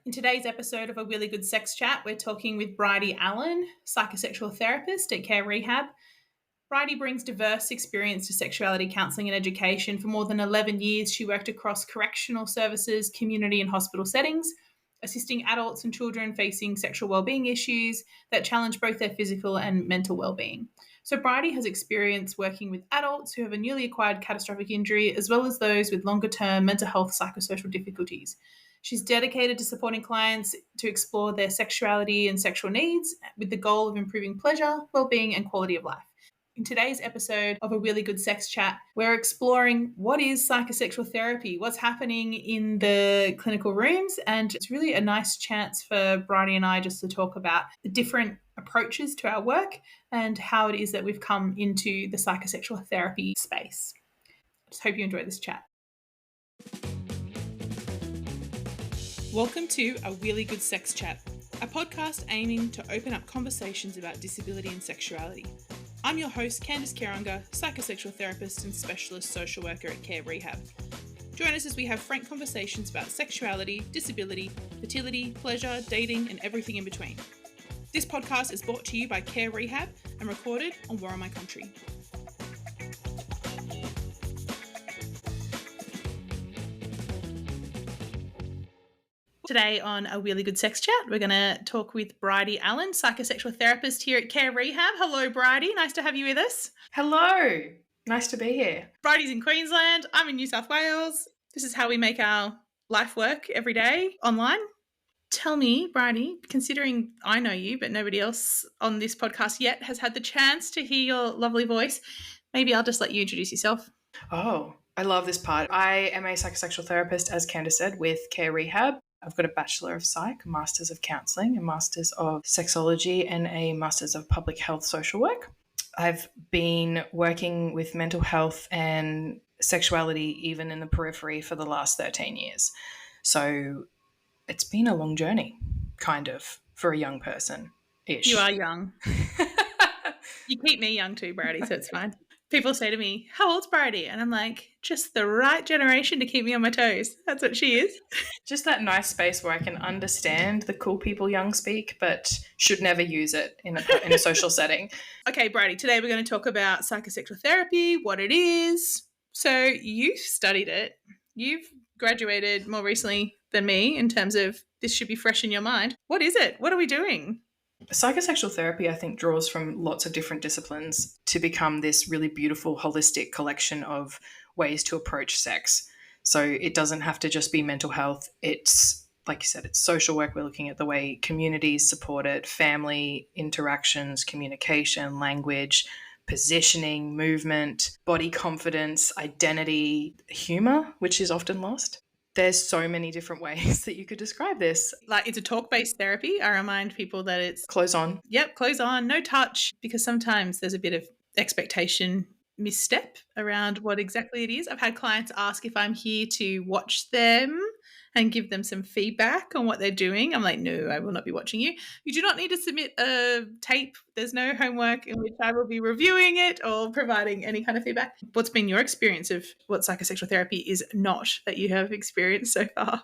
In today's episode of A Really Good Sex Chat, we're talking with Bridie Allan, psychosexual therapist at Care Rehab. Bridie brings diverse experience to sexuality counselling and education. For more than 11 years, she worked across correctional services, community and hospital settings, assisting adults and children facing sexual wellbeing issues that challenge both their physical and mental wellbeing. So Bridie has experience working with adults who have a newly acquired catastrophic injury, as well as those with longer-term mental health psychosocial difficulties. She's dedicated to supporting clients to explore their sexuality and sexual needs with the goal of improving pleasure, well-being, and quality of life. In today's episode of A Really Good Sex Chat, we're exploring what is psychosexual therapy, what's happening in the clinical rooms, and it's really a nice chance for Bridie and I just to talk about the different approaches to our work and how it is that we've come into the psychosexual therapy space. I just hope you enjoy this chat. Welcome to A Really Good Sex Chat, a podcast aiming to open up conversations about disability and sexuality. I'm your host, Candice Care-Unger, psychosexual therapist and specialist social worker at Care Rehab. Join us as we have frank conversations about sexuality, disability, fertility, pleasure, dating, and everything in between. This podcast is brought to you by Care Rehab and recorded on Worimi country. Today on A Really Good Sex Chat, we're going to talk with Bridie Allan, psychosexual therapist here at Care Rehab. Hello, Bridie. Nice to have you with us. Hello. Nice to be here. Bridie's in Queensland. I'm in New South Wales. This is how we make our life work every day online. Tell me, Bridie, considering I know you, but nobody else on this podcast yet has had the chance to hear your lovely voice, maybe I'll just let you introduce yourself. Oh, I love this part. I am a psychosexual therapist, as Candice said, with Care Rehab. I've got a Bachelor of Psych, a Masters of Counselling, a Masters of Sexology, and a Masters of Public Health Social Work. I've been working with mental health and sexuality even in the periphery for the last 13 years. So it's been a long journey, kind of, for a young person-ish. You are young. You keep me young too, Bridie, so it's fine. People say to me, how old's Bridie? And I'm like, just the right generation to keep me on my toes. That's what she is. Just that nice space where I can understand the cool people young speak, but should never use it in a social setting. Okay, Bridie, today we're going to talk about psychosexual therapy, what it is. So you've studied it. You've graduated more recently than me in terms of this should be fresh in your mind. What is it? What are we doing? Psychosexual therapy, I think, draws from lots of different disciplines to become this really beautiful, holistic collection of ways to approach sex. So it doesn't have to just be mental health. It's, like you said, it's social work. We're looking at the way communities support it, family interactions, communication, language, positioning, movement, body confidence, identity, humor, which is often lost. There's so many different ways that you could describe this. Like, it's a talk-based therapy. I remind people that it's close on. Yep, close on, no touch, because sometimes there's a bit of expectation misstep around what exactly it is. I've had clients ask if I'm here to watch them and give them some feedback on what they're doing. I'm like, no, I will not be watching you. You do not need to submit a tape. There's no homework in which I will be reviewing it or providing any kind of feedback. What's been your experience of what psychosexual therapy is not that you have experienced so far?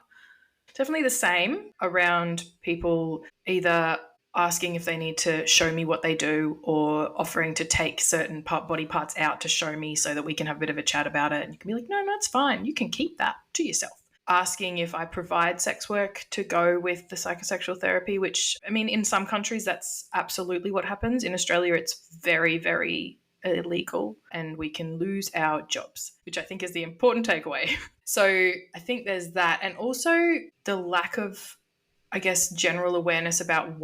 Definitely the same around people either asking if they need to show me what they do or offering to take certain body parts out to show me so that we can have a bit of a chat about it. And you can be like, no, it's fine. You can keep that to yourself. Asking if I provide sex work to go with the psychosexual therapy, which, I mean, in some countries, that's absolutely what happens. In Australia, it's very, very illegal and we can lose our jobs, which I think is the important takeaway. So I think there's that. And also the lack of, I guess, general awareness about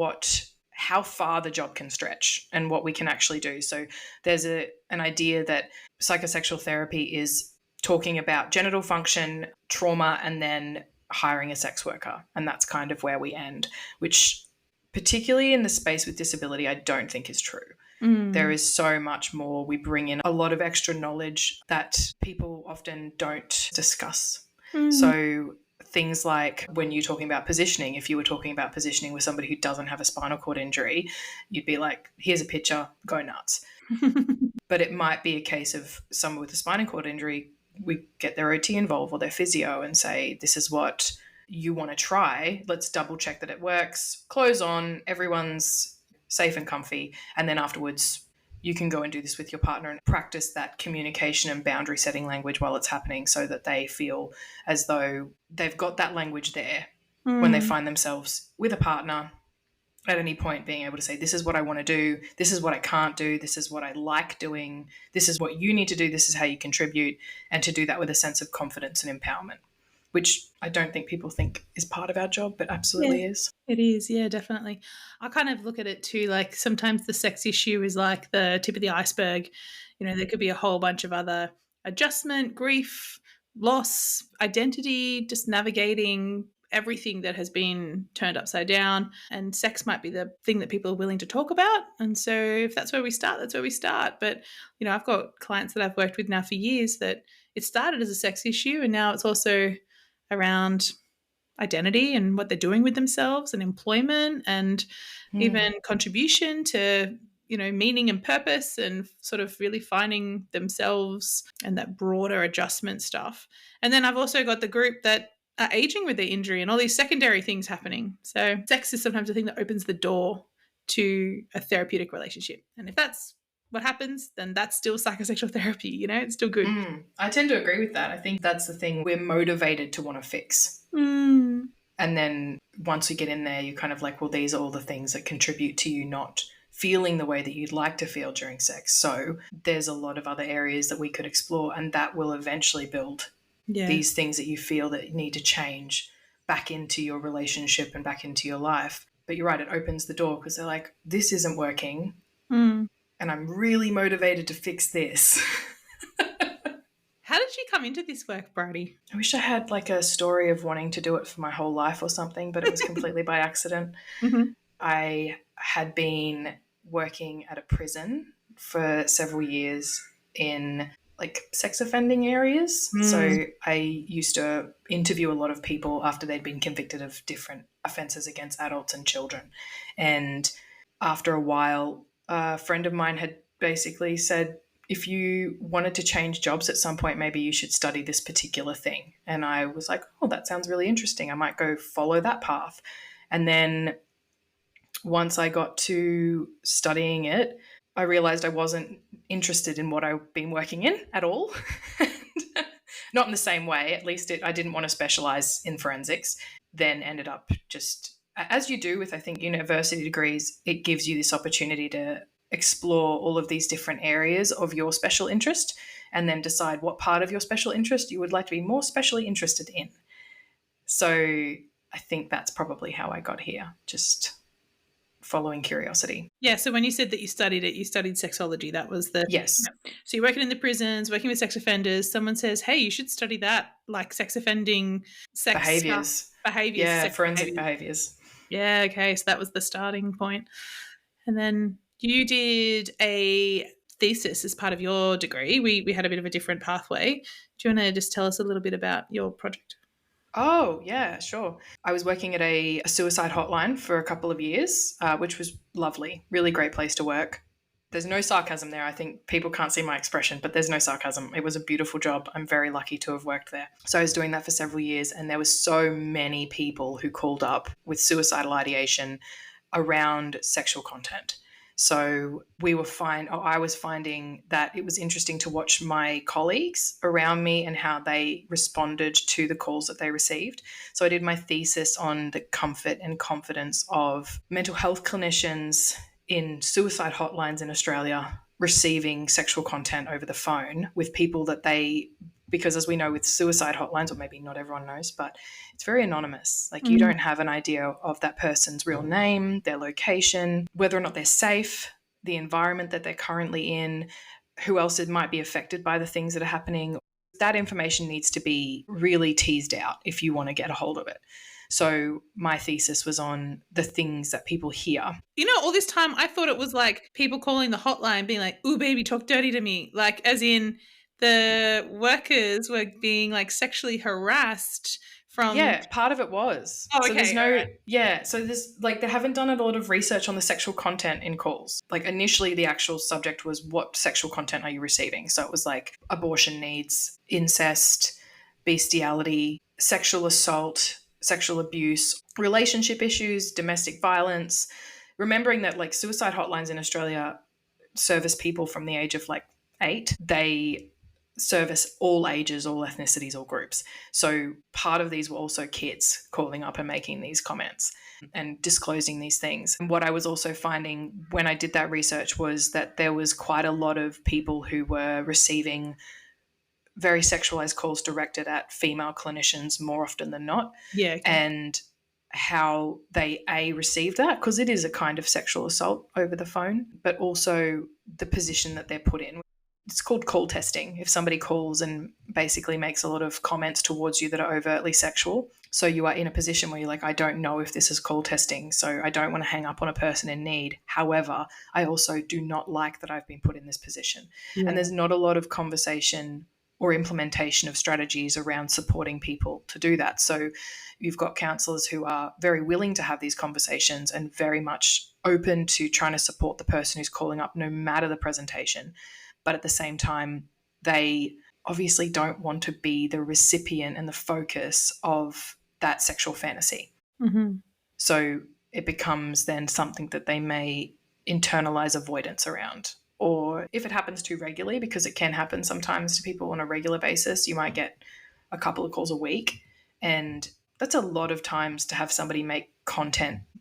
how far the job can stretch and what we can actually do. So there's an idea that psychosexual therapy is talking about genital function, trauma, and then hiring a sex worker. And that's kind of where we end, which particularly in the space with disability, I don't think is true. There is so much more. We bring in a lot of extra knowledge that people often don't discuss. So things like when you're talking about positioning, if you were talking about positioning with somebody who doesn't have a spinal cord injury, you'd be like, here's a picture, go nuts. But it might be a case of someone with a spinal cord injury, we get their OT involved or their physio and say, this is what you want to try, let's double check that it works, clothes on, everyone's safe and comfy, and then afterwards you can go and do this with your partner and practice that communication and boundary setting language while it's happening, so that they feel as though they've got that language there when they find themselves with a partner at any point, being able to say, this is what I want to do, this is what I can't do, this is what I like doing, this is what you need to do, this is how you contribute, and to do that with a sense of confidence and empowerment, which I don't think people think is part of our job, but absolutely is. It is, yeah, definitely. I kind of look at it too, like sometimes the sex issue is like the tip of the iceberg. You know, there could be a whole bunch of other adjustment, grief, loss, identity, just navigating everything that has been turned upside down. And sex might be the thing that people are willing to talk about. And so if that's where we start, that's where we start. But, you know, I've got clients that I've worked with now for years that it started as a sex issue, and now it's also around identity and what they're doing with themselves and employment and even contribution to, you know, meaning and purpose, and sort of really finding themselves and that broader adjustment stuff. And then I've also got the group that are aging with their injury and all these secondary things happening. So sex is sometimes the thing that opens the door to a therapeutic relationship. And if that's what happens, then that's still psychosexual therapy, you know, it's still good. I tend to agree with that. I think that's the thing we're motivated to want to fix. And then once we get in there, you're kind of like, well, these are all the things that contribute to you not feeling the way that you'd like to feel during sex. So there's a lot of other areas that we could explore, and that will eventually build these things that you feel that need to change back into your relationship and back into your life. But you're right, it opens the door because they're like, this isn't working. And I'm really motivated to fix this. How did you come into this work, Bridie? I wish I had like a story of wanting to do it for my whole life or something, but it was completely by accident. I had been working at a prison for several years in like sex offending areas. So I used to interview a lot of people after they'd been convicted of different offences against adults and children. And after a while, a friend of mine had basically said, if you wanted to change jobs at some point, maybe you should study this particular thing. And I was like, oh, that sounds really interesting. I might go follow that path. And then once I got to studying it, I realized I wasn't interested in what I've been working in at all. Not in the same way, at least I didn't want to specialize in forensics. Then ended up just, as you do with, I think, university degrees, it gives you this opportunity to explore all of these different areas of your special interest and then decide what part of your special interest you would like to be more specially interested in. So I think that's probably how I got here, just following curiosity. Yeah, so when you said that you studied it, you studied sexology. That was the... Yes. So you're working in the prisons, working with sex offenders. Someone says, hey, you should study that, like sex offending, sex behaviours. Stuff. Behaviours. Yeah, forensic behaviours. Yeah, okay, so that was the starting point. And then you did a thesis as part of your degree. We had a bit of a different pathway. Do you want to just tell us a little bit about your project? Oh, yeah, sure. I was working at a suicide hotline for a couple of years, which was lovely. Really great place to work. There's no sarcasm there. I think people can't see my expression, but there's no sarcasm. It was a beautiful job. I'm very lucky to have worked there. So I was doing that for several years, and there was so many people who called up with suicidal ideation around sexual content. So I was finding that it was interesting to watch my colleagues around me and how they responded to the calls that they received. So I did my thesis on the comfort and confidence of mental health clinicians in suicide hotlines in Australia receiving sexual content over the phone with people that because as we know with suicide hotlines, or maybe not everyone knows, but it's very anonymous. Like you don't have an idea of that person's real name, their location, whether or not they're safe, the environment that they're currently in, who else it might be affected by the things that are happening. That information needs to be really teased out if you want to get a hold of it. So my thesis was on the things that people hear. You know, all this time I thought it was like people calling the hotline being like, ooh, baby, talk dirty to me. Like as in the workers were being like sexually harassed from... Yeah, part of it was. Oh, okay. So there's no... Yeah, so there's like they haven't done a lot of research on the sexual content in calls. Like initially the actual subject was what sexual content are you receiving? So it was like abortion needs, incest, bestiality, sexual assault, sexual abuse, relationship issues, domestic violence, remembering that like suicide hotlines in Australia service people from the age of like 8. They service all ages, all ethnicities, all groups. So part of these were also kids calling up and making these comments and disclosing these things. And what I was also finding when I did that research was that there was quite a lot of people who were receiving very sexualized calls directed at female clinicians more often than not. Yeah. Okay. And how they receive that, because it is a kind of sexual assault over the phone, but also the position that they're put in. It's called call testing. If somebody calls and basically makes a lot of comments towards you that are overtly sexual, so you are in a position where you're like, I don't know if this is call testing, so I don't want to hang up on a person in need. However, I also do not like that I've been put in this position. Yeah. And there's not a lot of conversation or implementation of strategies around supporting people to do that. So you've got counsellors who are very willing to have these conversations and very much open to trying to support the person who's calling up no matter the presentation. But at the same time, they obviously don't want to be the recipient and the focus of that sexual fantasy. Mm-hmm. So it becomes then something that they may internalize avoidance around. Or if it happens too regularly, because it can happen sometimes to people on a regular basis, you might get a couple of calls a week. And that's a lot of times to have somebody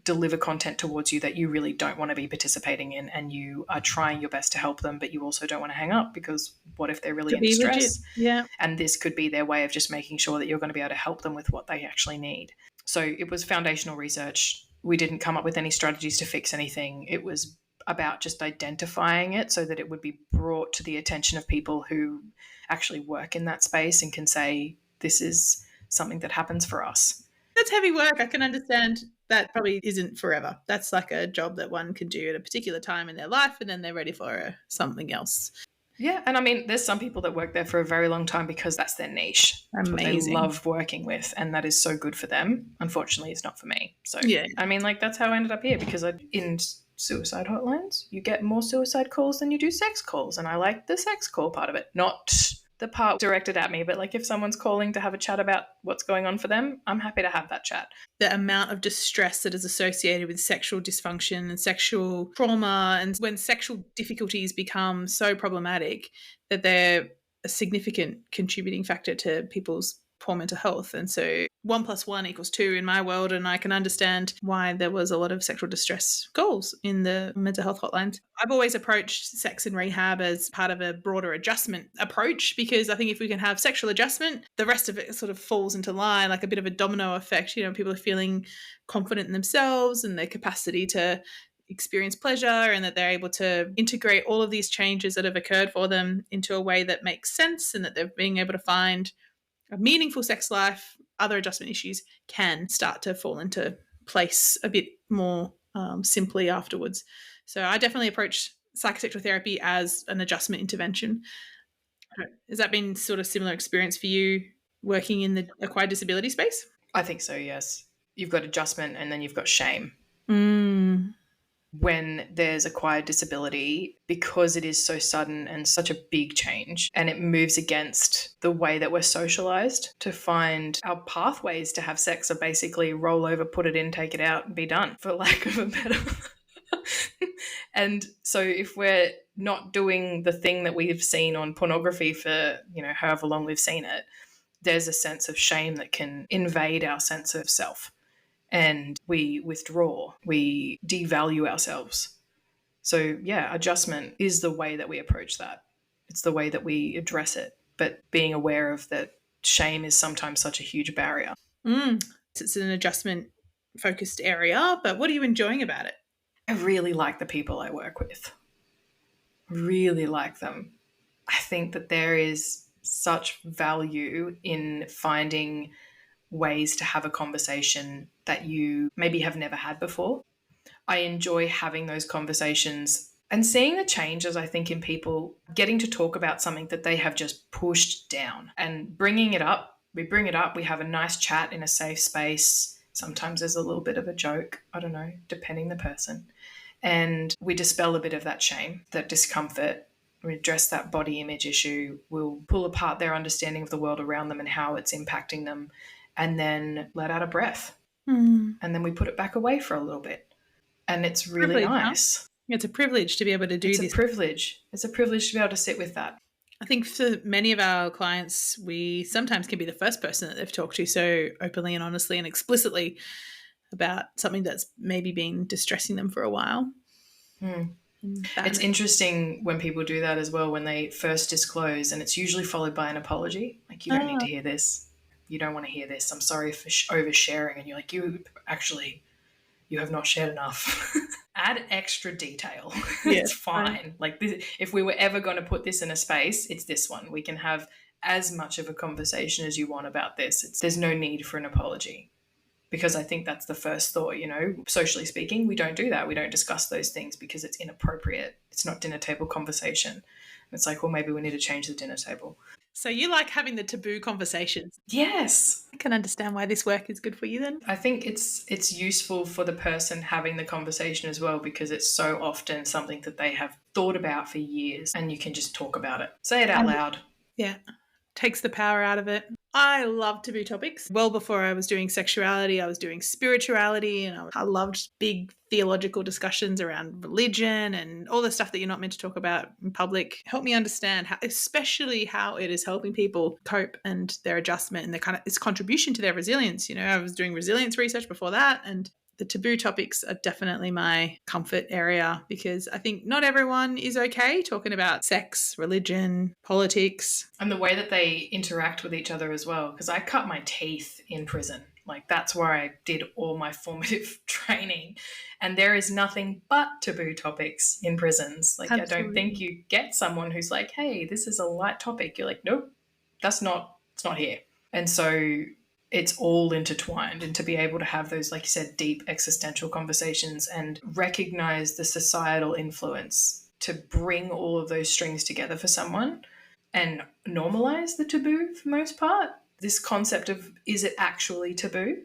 deliver content towards you that you really don't want to be participating in, and you are trying your best to help them, but you also don't want to hang up, because what if they're really in distress? Legit. Yeah. And this could be their way of just making sure that you're going to be able to help them with what they actually need. So it was foundational research. We didn't come up with any strategies to fix anything. It was about just identifying it so that it would be brought to the attention of people who actually work in that space and can say, this is something that happens for us. That's heavy work. I can understand that probably isn't forever. That's like a job that one can do at a particular time in their life, and then they're ready for something else. Yeah, and I mean, there's some people that work there for a very long time because that's their niche. That's what they love working with, and that is so good for them. Unfortunately, it's not for me. So, yeah. I mean, like, that's how I ended up here, because in suicide hotlines, you get more suicide calls than you do sex calls, and I like the sex call part of it, not the part directed at me, but like if someone's calling to have a chat about what's going on for them, I'm happy to have that chat. The amount of distress that is associated with sexual dysfunction and sexual trauma, and when sexual difficulties become so problematic that they're a significant contributing factor to people's poor mental health. And so 1 + 1 = 2 in my world, and I can understand why there was a lot of sexual distress calls in the mental health hotlines. I've always approached sex and rehab as part of a broader adjustment approach, because I think if we can have sexual adjustment, the rest of it sort of falls into line, like a bit of a domino effect. You know, people are feeling confident in themselves and their capacity to experience pleasure, and that they're able to integrate all of these changes that have occurred for them into a way that makes sense, and that they're being able to find a meaningful sex life. Other adjustment issues can start to fall into place a bit more simply afterwards. So I definitely approach psychosexual therapy as an adjustment intervention. Has that been sort of similar experience for you working in the acquired disability space? I think so, yes. You've got adjustment and then you've got shame. When there's acquired disability, because it is so sudden and such a big change, and it moves against the way that we're socialized to find our pathways to have sex are basically roll over, put it in, take it out, and be done, for lack of a better. And so if we're not doing the thing that we've seen on pornography for, however long we've seen it, there's a sense of shame that can invade our sense of self. And we withdraw, we devalue ourselves. So yeah, adjustment is the way that we approach that. It's the way that we address it. But being aware of that shame is sometimes such a huge barrier. It's an adjustment focused area, but what are you enjoying about it? I really like the people I work with. Really like them. I think that there is such value in finding ways to have a conversation that you maybe have never had before. I enjoy having those conversations and seeing the changes, I think, in people getting to talk about something that they have just pushed down and bringing it up. We bring it up, we have a nice chat in a safe space. Sometimes there's a little bit of a joke, I don't know, depending the person. And we dispel a bit of that shame, that discomfort. We address that body image issue. We'll pull apart their understanding of the world around them and how it's impacting them. and then let out a breath. Mm. And then we put it back away for a little bit. And it's really Privilege, huh? nice. It's a privilege to be able to do It's a this. privilege. It's a privilege to be able to sit with that. I think for many of our clients, we sometimes can be the first person that they've talked to so openly and honestly and explicitly about something that's maybe been distressing them for a while. It's interesting when people do that as well, when they first disclose, and it's usually followed by an apology. Like, you don't need to hear this. You don't want to hear this. I'm sorry for oversharing. And you're like, you have not shared enough. Add extra detail. Yes, It's fine. Like, this, if we were ever going to put this in a space, it's this one. We can have as much of a conversation as you want about this. There's no need for an apology. Because I think that's the first thought, socially speaking, we don't do that. We don't discuss those things because it's inappropriate. It's not dinner table conversation. It's like, well, maybe we need to change the dinner table. So you like having the taboo conversations? Yes. I can understand why this work is good for you then. I think it's useful for the person having the conversation as well, because it's so often something that they have thought about for years, and you can just talk about it. Say it out loud. Yeah. Takes the power out of it. I love taboo topics. Well, before I was doing sexuality, I was doing spirituality, and I loved big theological discussions around religion and all the stuff that you're not meant to talk about in public. Help me understand especially how it is helping people cope and their adjustment and its contribution to their resilience. I was doing resilience research before that, and the taboo topics are definitely my comfort area, because I think not everyone is okay talking about sex, religion, politics. And the way that they interact with each other as well. Because I cut my teeth in prison. Like, that's where I did all my formative training. And there is nothing but taboo topics in prisons. Like, absolutely. I don't think you get someone who's like, hey, this is a light topic. You're like, nope, it's not here. And so it's all intertwined, and to be able to have those, like you said, deep existential conversations and recognize the societal influence to bring all of those strings together for someone and normalize the taboo for the most part. This concept of, is it actually taboo?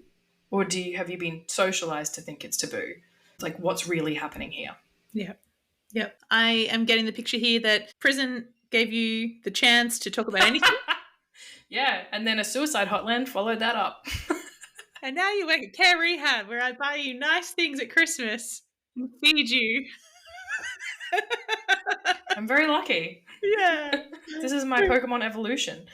Or have you been socialized to think it's taboo? Like, what's really happening here? Yeah. Yep. I am getting the picture here that prison gave you the chance to talk about anything. Yeah, and then a suicide hotline followed that up. And now you work at Care Rehab, where I buy you nice things at Christmas and feed you. I'm very lucky. Yeah. This is my Pokemon evolution.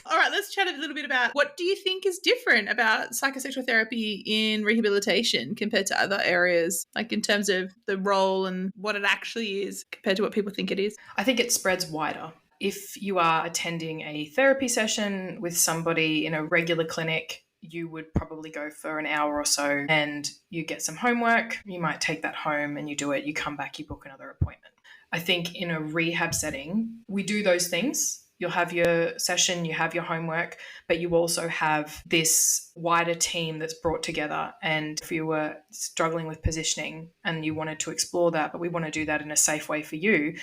All right, let's chat a little bit about, what do you think is different about psychosexual therapy in rehabilitation compared to other areas, like in terms of the role and what it actually is compared to what people think it is? I think it spreads wider. If you are attending a therapy session with somebody in a regular clinic, you would probably go for an hour or so and you get some homework. You might take that home and you do it. You come back, you book another appointment. I think in a rehab setting, we do those things. You'll have your session, you have your homework, but you also have this wider team that's brought together. And if you were struggling with positioning and you wanted to explore that, but we want to do that in a safe way for you,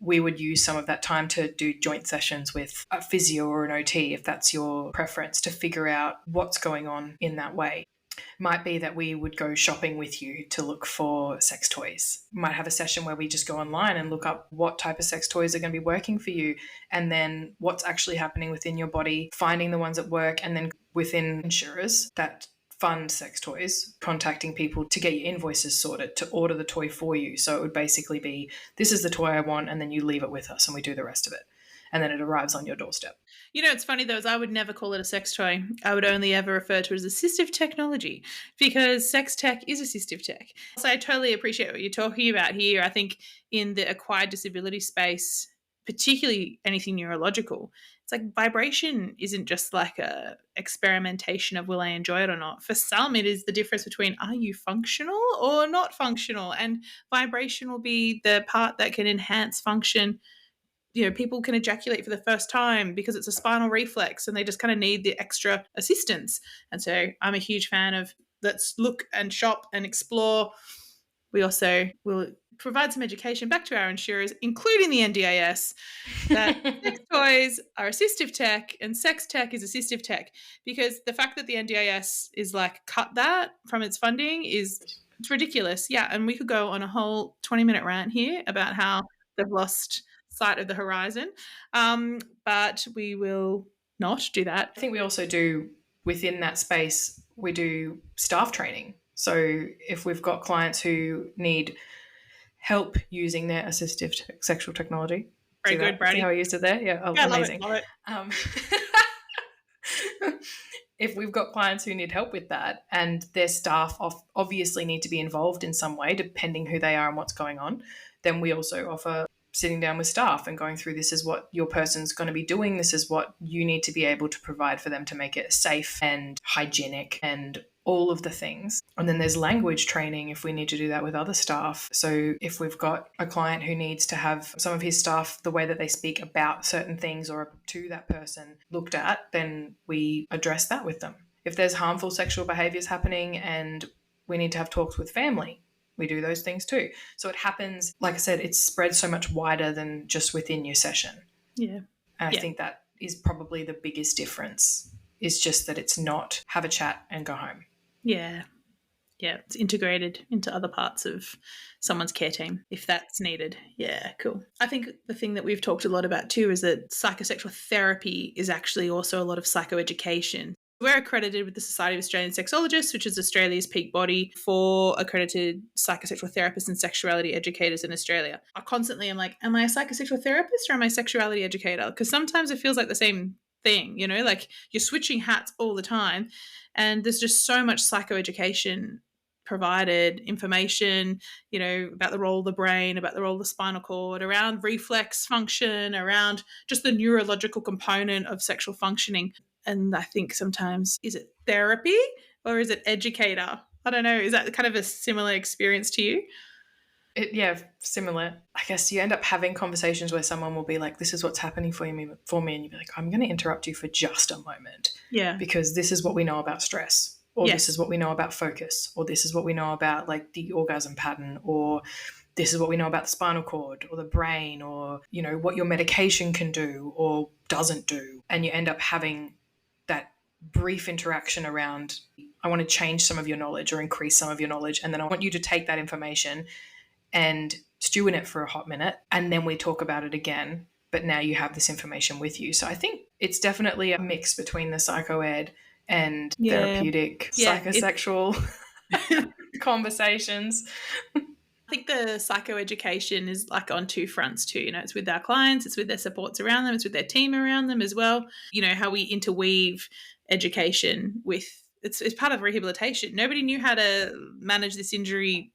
we would use some of that time to do joint sessions with a physio or an OT, if that's your preference, to figure out what's going on in that way. Might be that we would go shopping with you to look for sex toys. Might have a session where we just go online and look up what type of sex toys are going to be working for you, and then what's actually happening within your body, finding the ones that work, and then within insurers that fund sex toys, contacting people to get your invoices sorted, to order the toy for you. So it would basically be, this is the toy I want, and then you leave it with us and we do the rest of it. And then it arrives on your doorstep. It's funny though, is I would never call it a sex toy. I would only ever refer to it as assistive technology, because sex tech is assistive tech. So I totally appreciate what you're talking about here. I think in the acquired disability space, particularly anything neurological, it's like vibration isn't just like a experimentation of will I enjoy it or not. For some, it is the difference between are you functional or not functional, and vibration will be the part that can enhance function. People can ejaculate for the first time because it's a spinal reflex and they just kind of need the extra assistance. And so I'm a huge fan of, let's look and shop and explore. We also will provide some education back to our insurers, including the NDIS, that sex toys are assistive tech and sex tech is assistive tech, because the fact that the NDIS is like cut that from its funding it's ridiculous. Yeah, and we could go on a whole 20-minute rant here about how they've lost sight of the horizon, but we will not do that. I think we also do, within that space, we do staff training. So if we've got clients who need help using their assistive sexual technology. Very good, Bridie. See how I used it there? Yeah, Yeah, amazing. Love it. If we've got clients who need help with that, and their staff obviously need to be involved in some way, depending who they are and what's going on, then we also offer sitting down with staff and going through, this is what your person's going to be doing, this is what you need to be able to provide for them to make it safe and hygienic and all of the things. And then there's language training if we need to do that with other staff. So if we've got a client who needs to have some of his staff, the way that they speak about certain things or to that person looked at, then we address that with them. If there's harmful sexual behaviors happening and we need to have talks with family, we do those things too. So it happens, like I said, it spreads so much wider than just within your session. Yeah. And I think that is probably the biggest difference, is just that it's not have a chat and go home. Yeah. Yeah, it's integrated into other parts of someone's care team if that's needed. Yeah, cool. I think the thing that we've talked a lot about too is that psychosexual therapy is actually also a lot of psychoeducation. We're accredited with the Society of Australian Sexologists, which is Australia's peak body for accredited psychosexual therapists and sexuality educators in Australia. I constantly am like, am I a psychosexual therapist or am I a sexuality educator? Because sometimes it feels like the same thing, you know, like you're switching hats all the time. And there's just so much psychoeducation provided, information, you know, about the role of the brain, about the role of the spinal cord, around reflex function, around just the neurological component of sexual functioning. And I think sometimes, is it therapy or is it educator? I don't know. Is that kind of a similar experience to you? Similar. I guess you end up having conversations where someone will be like, this is what's happening for me, and you'll be like, I'm going to interrupt you for just a moment. Yeah. Because this is what we know about stress, or this is what we know about focus, or this is what we know about like the orgasm pattern, or this is what we know about the spinal cord or the brain, or, you know, what your medication can do or doesn't do. And you end up having that brief interaction around, I want to change some of your knowledge or increase some of your knowledge. And then I want you to take that information and stew in it for a hot minute. And then we talk about it again. But now you have this information with you. So I think it's definitely a mix between the psychoed and therapeutic psychosexual conversations. I think the psychoeducation is like on two fronts too. You know, it's with our clients, it's with their supports around them, it's with their team around them as well. You know, how we interweave education with, it's part of rehabilitation. Nobody knew how to manage this injury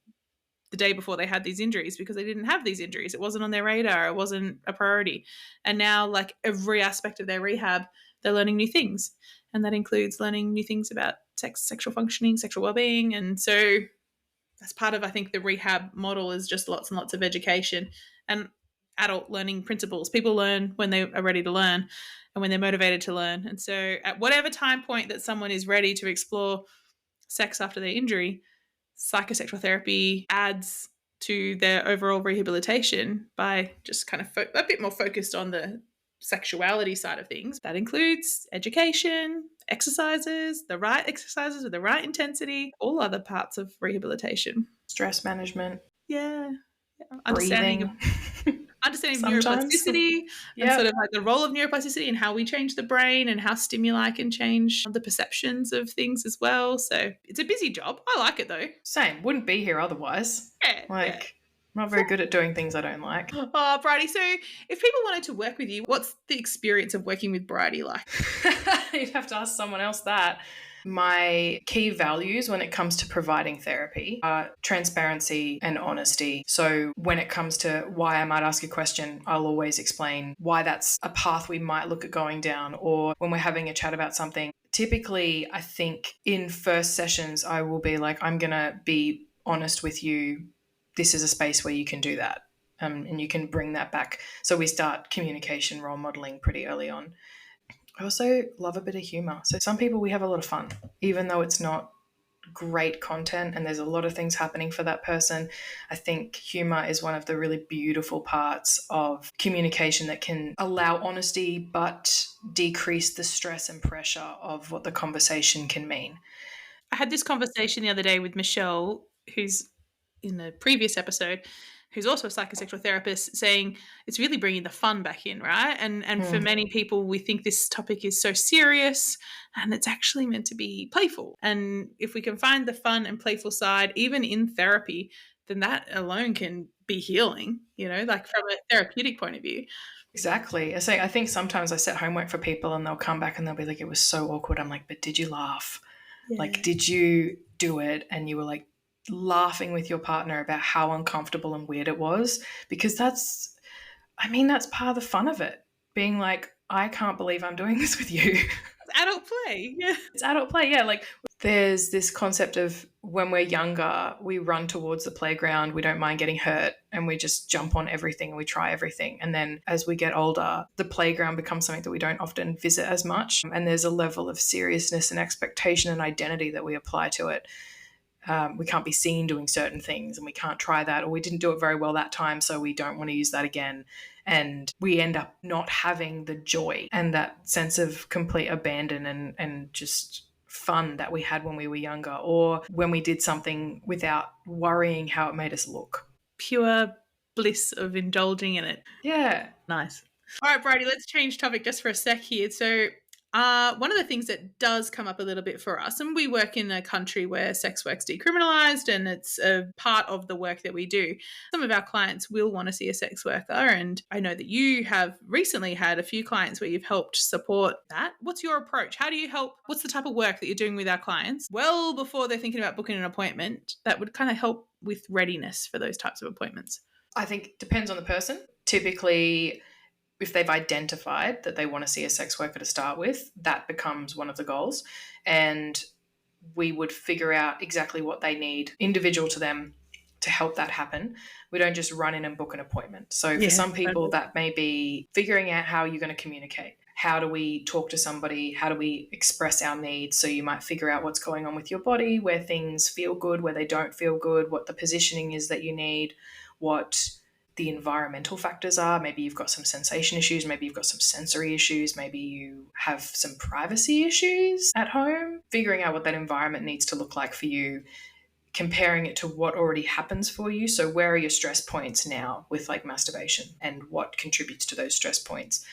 the day before they had these injuries because they didn't have these injuries. It wasn't on their radar. It wasn't a priority. And now, like every aspect of their rehab, they're learning new things. And that includes learning new things about sexual functioning, sexual well-being. And so that's part of, I think, the rehab model is just lots and lots of education and adult learning principles. People learn when they are ready to learn and when they're motivated to learn. And so at whatever time point that someone is ready to explore sex after their injury, psychosexual therapy adds to their overall rehabilitation by just kind of a bit more focused on the sexuality side of things. That includes education, exercises, the right exercises with the right intensity, all other parts of rehabilitation. Stress management. Yeah. Breathing. Understanding neuroplasticity and sort of like the role of neuroplasticity and how we change the brain and how stimuli can change the perceptions of things as well. So it's a busy job. I like it though. Same. Wouldn't be here otherwise. I'm not very good at doing things I don't like. Oh, Bridie. So if people wanted to work with you, what's the experience of working with Bridie like? You'd have to ask someone else that. My key values when it comes to providing therapy are transparency and honesty. So when it comes to why I might ask a question, I'll always explain why that's a path we might look at going down, or when we're having a chat about something. Typically, I think in first sessions, I will be like, I'm going to be honest with you. This is a space where you can do that. And you can bring that back. So we start communication role modeling pretty early on. I also love a bit of humor. So some people, we have a lot of fun, even though it's not great content and there's a lot of things happening for that person. I think humor is one of the really beautiful parts of communication that can allow honesty but decrease the stress and pressure of what the conversation can mean. I had this conversation the other day with Michelle, who's in the previous episode, who's also a psychosexual therapist, saying it's really bringing the fun back in, right? And for many people, we think this topic is so serious, and it's actually meant to be playful. And if we can find the fun and playful side, even in therapy, then that alone can be healing, like from a therapeutic point of view. Exactly. I think sometimes I set homework for people and they'll come back and they'll be like, it was so awkward. I'm like, but did you laugh? Yeah. Like, did you do it? And you were like laughing with your partner about how uncomfortable and weird it was? Because that's part of the fun of it. Being like, I can't believe I'm doing this with you. Adult play. Yeah. It's adult play. Yeah. Like, there's this concept of when we're younger, we run towards the playground, we don't mind getting hurt, and we just jump on everything and we try everything. And then as we get older, the playground becomes something that we don't often visit as much. And there's a level of seriousness and expectation and identity that we apply to it. We can't be seen doing certain things, and we can't try that, or we didn't do it very well that time, so we don't want to use that again. And we end up not having the joy and that sense of complete abandon and just fun that we had when we were younger, or when we did something without worrying how it made us look. Pure bliss of indulging in it. Yeah. Nice. All right, Bridie, let's change topic just for a sec here. So one of the things that does come up a little bit for us, and we work in a country where sex work's decriminalised and it's a part of the work that we do. Some of our clients will want to see a sex worker, and I know that you have recently had a few clients where you've helped support that. What's your approach? How do you help? What's the type of work that you're doing with our clients well before they're thinking about booking an appointment that would kind of help with readiness for those types of appointments? I think it depends on the person. Typically, if they've identified that they want to see a sex worker to start with, that becomes one of the goals. And we would figure out exactly what they need, individual to them, to help that happen. We don't just run in and book an appointment. So for some people, that may be figuring out how you're going to communicate. How do we talk to somebody? How do we express our needs? So you might figure out what's going on with your body, where things feel good, where they don't feel good, what the positioning is that you need, what the environmental factors are. Maybe you've got some sensation issues, maybe you've got some sensory issues, maybe you have some privacy issues at home. Figuring out what that environment needs to look like for you, comparing it to what already happens for you. So where are your stress points now with like masturbation, and what contributes to those stress points?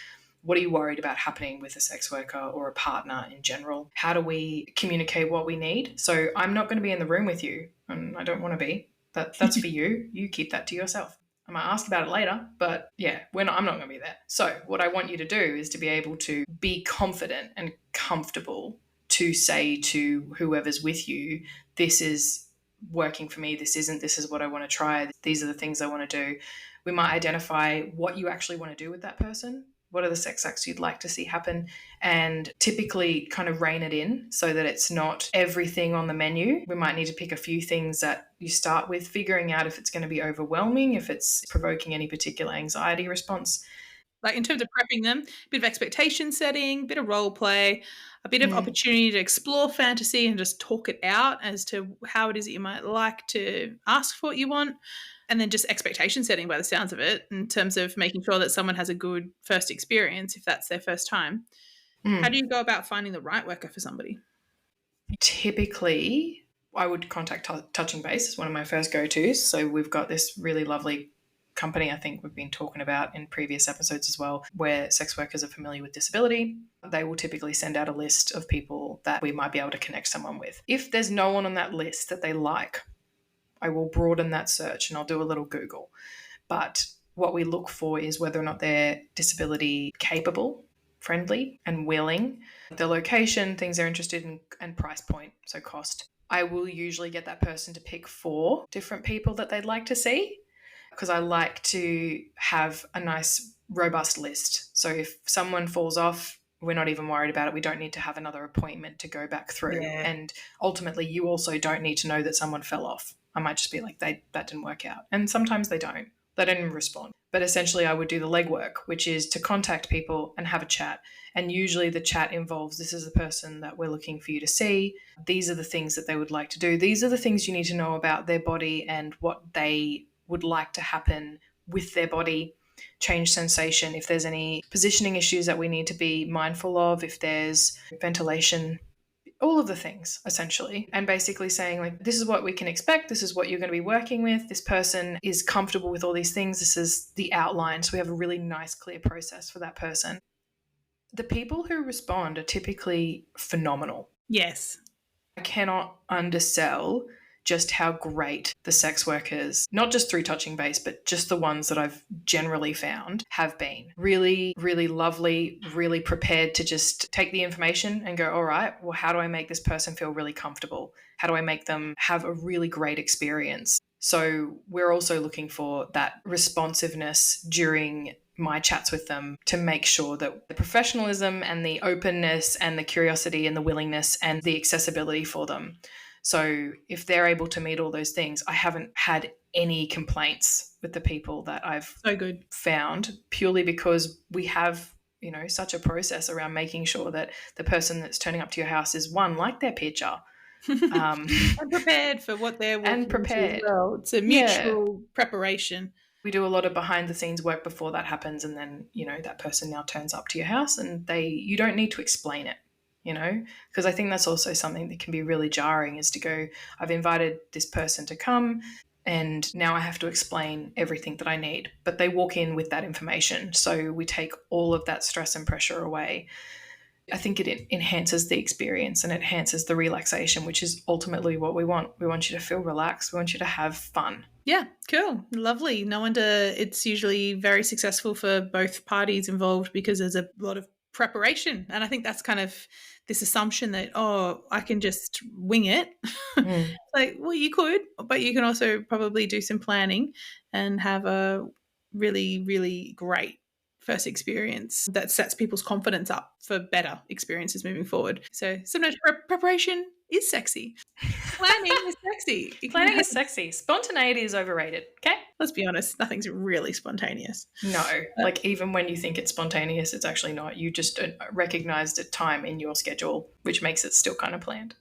What are you worried about happening with a sex worker or a partner in general? How do we communicate what we need? So I'm not going to be in the room with you, and I don't want to be. That's for you. You keep that to yourself. I might ask about it later, but yeah, I'm not going to be there. So what I want you to do is to be able to be confident and comfortable to say to whoever's with you, this is working for me, this isn't, this is what I want to try, these are the things I want to do. We might identify what you actually want to do with that person. What are the sex acts you'd like to see happen? And typically kind of rein it in so that it's not everything on the menu. We might need to pick a few things that you start with, figuring out if it's going to be overwhelming, if it's provoking any particular anxiety response. Like in terms of prepping them, a bit of expectation setting, a bit of role play, a bit of opportunity to explore fantasy and just talk it out as to how it is that you might like to ask for what you want. And then just expectation setting by the sounds of it, in terms of making sure that someone has a good first experience if that's their first time. How do you go about finding the right worker for somebody? Typically, I would contact Touching Base as one of my first go-tos. So we've got this really lovely company I think we've been talking about in previous episodes as well, where sex workers are familiar with disability. They will typically send out a list of people that we might be able to connect someone with. If there's no one on that list that they like, I will broaden that search and I'll do a little Google. But what we look for is whether or not they're disability capable, friendly, and willing, the location, things they're interested in, and price point, so cost. I will usually get that person to pick 4 different people that they'd like to see, because I like to have a nice, robust list. So if someone falls off, we're not even worried about it. We don't need to have another appointment to go back through. Yeah. And ultimately, you also don't need to know that someone fell off. I might just be like, that didn't work out. And sometimes they don't. They don't even respond. But essentially, I would do the legwork, which is to contact people and have a chat. And usually the chat involves, this is the person that we're looking for you to see. These are the things that they would like to do. These are the things you need to know about their body and what they would like to happen with their body. Change sensation, if there's any positioning issues that we need to be mindful of, if there's ventilation all of the things essentially, and basically saying like, this is what we can expect, this is what you're going to be working with, this person is comfortable with all these things, this is the outline, so we have a really nice clear process for that person. The people who respond are typically phenomenal. Yes. I cannot undersell just how great the sex workers, not just through touching base, but just the ones that I've generally found have been. Really, really lovely, really prepared to just take the information and go, all right, well, how do I make this person feel really comfortable? How do I make them have a really great experience? So we're also looking for that responsiveness during my chats with them to make sure that the professionalism and the openness and the curiosity and the willingness and the accessibility for them. So if they're able to meet all those things, I haven't had any complaints with the people that I've found, purely because we have, such a process around making sure that the person that's turning up to your house is, one, like their picture. And prepared for what they're walking into as well. It's a mutual preparation. We do a lot of behind the scenes work before that happens, and then, that person now turns up to your house and you don't need to explain it, because I think that's also something that can be really jarring, is to go, I've invited this person to come and now I have to explain everything that I need, but they walk in with that information. So we take all of that stress and pressure away. I think it enhances the experience and it enhances the relaxation, which is ultimately what we want. We want you to feel relaxed. We want you to have fun. Yeah, cool. Lovely. No wonder it's usually very successful for both parties involved, because there's a lot of preparation. And I think that's kind of this assumption that, I can just wing it. Like, well, you could, but you can also probably do some planning and have a really, really great first experience that sets people's confidence up for better experiences moving forward. So sometimes preparation is sexy. Planning is sexy. Planning is sexy. Spontaneity is overrated. Okay? Let's be honest, nothing's really spontaneous. No. Like, even when you think it's spontaneous, it's actually not. You just recognized a time in your schedule, which makes it still kind of planned.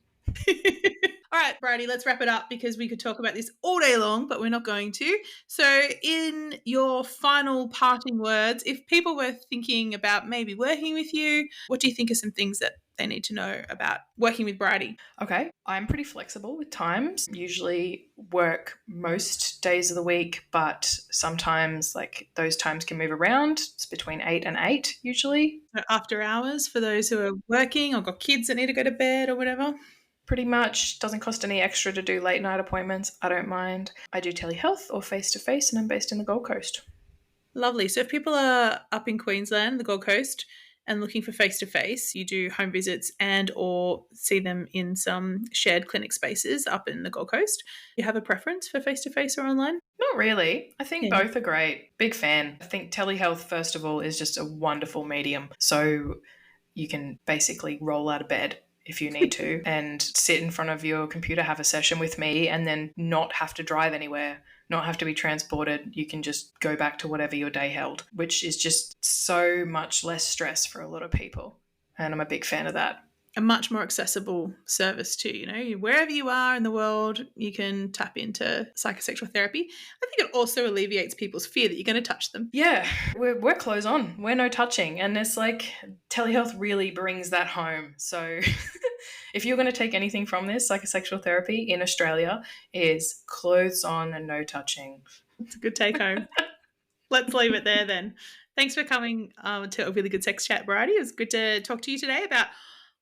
All right, Bridie, let's wrap it up, because we could talk about this all day long, but we're not going to. So in your final parting words, if people were thinking about maybe working with you, what do you think are some things that they need to know about working with Bridie? Okay, I'm pretty flexible with times. Usually work most days of the week, but sometimes those times can move around. It's between 8 and 8 usually. After hours for those who are working or got kids that need to go to bed or whatever? Pretty much. Doesn't cost any extra to do late night appointments. I don't mind. I do telehealth or face-to-face, and I'm based in the Gold Coast. Lovely. So if people are up in Queensland, the Gold Coast, and looking for face-to-face, you do home visits and or see them in some shared clinic spaces up in the Gold Coast. Do you have a preference for face-to-face or online? Not really. I think both are great. Big fan. I think telehealth, first of all, is just a wonderful medium. So you can basically roll out of bed if you need to and sit in front of your computer, have a session with me, and then not have to drive anywhere, not have to be transported. You can just go back to whatever your day held, which is just so much less stress for a lot of people. And I'm a big fan of that. A much more accessible service too, wherever you are in the world, you can tap into psychosexual therapy. I think it also alleviates people's fear that you're going to touch them. Yeah, we're clothes on. We're no touching. And it's telehealth really brings that home. So if you're going to take anything from this, psychosexual therapy in Australia is clothes on and no touching. It's a good take home. Let's leave it there then. Thanks for coming to a really good sex chat, Bridie. It was good to talk to you today about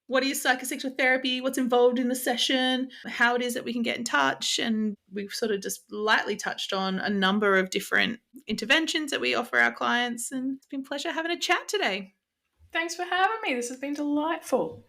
what is psychosexual therapy, what's involved in the session, how it is that we can get in touch. And we've sort of just lightly touched on a number of different interventions that we offer our clients. And it's been a pleasure having a chat today. Thanks for having me. This has been delightful.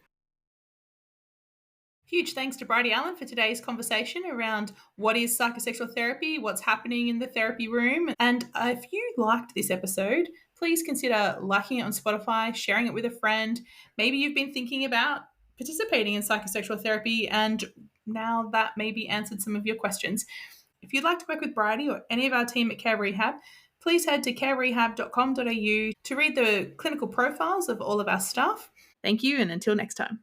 Huge thanks to Bridie Allan for today's conversation around what is psychosexual therapy, what's happening in the therapy room. And if you liked this episode, please consider liking it on Spotify, sharing it with a friend. Maybe you've been thinking about participating in psychosexual therapy and now that maybe answered some of your questions. If you'd like to work with Bridie or any of our team at Care Rehab, please head to carerehab.com.au to read the clinical profiles of all of our staff. Thank you, and until next time.